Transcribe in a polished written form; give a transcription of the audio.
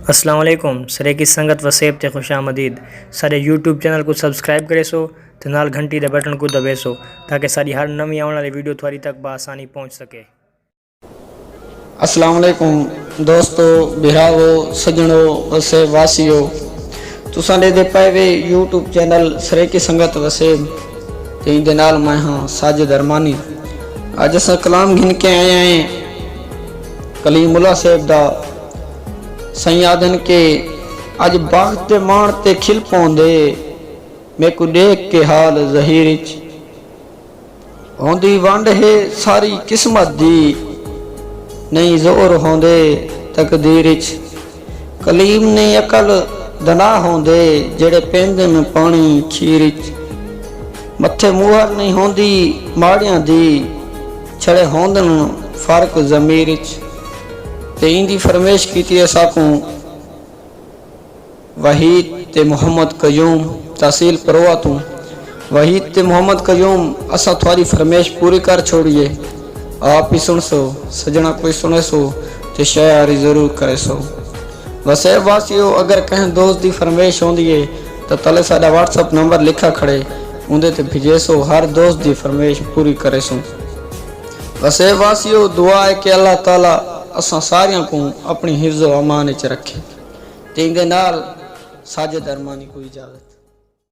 अस्सलाम वालेकुम। सरे की संगत वसेब ते खुश आमदीद। सारे यूट्यूब चैनल को सब्सक्राइब करे सो ते नाल घंटी दे बटन को दबे सो ताकि सारी हर नवी आने वाली वीडियो थोड़ी तक बआसानी पहुंच सके। अस्सलाम वालेकुम दोस्तों, बिरावो, सजणों, वसे वासियो, तुसां दे पाए वे यूट्यूब चैनल सरे की संगत वसेब ते दे नाल मैं हां साजिद अरमानी। अज असां कलाम घिन के आए हैं कलीमुल्लाह साहब दा। सयादन के अज बाग ते मान ते खिल पौंदे, मैं को देख के हाल ज़हीर च होंदी वंड है सारी किस्मत दी, नहीं जोर होंदे तकदीर च। कलीम ने अकल दना होंदे जेड़े पेंदे में पानी खीर च। मथे मुहर नहीं होंदी माड़ियां दी, छड़े होंदन फर्क ज़मीर च। ते इंदी फरमेश की असाकू वहीद ते मोहम्मद कयूम तहसील परवा तू। वहीद ते मोहम्मद कयूम असा थोड़ी फरमेश पूरी कर छोड़िए। आप ही सुन सो, सजना कोई सुने सो ते शायरी जरूर करे सो। वसे वासियो, अगर कहीं दोस्त की फरमेश होंदी है तो तले साडा व्हाट्सएप नंबर लिखा खड़े, उन्दे ते भेजे सो, हर दोस्त की फरमेश पूरी करे सो। वसे वासियो, दुआ है कि अल्लाह ताला असां सारियां को अपनी हिफ्ज़ो अमान च रखे। ते इंदे नाल साजिद अरमानी को इजाज़त।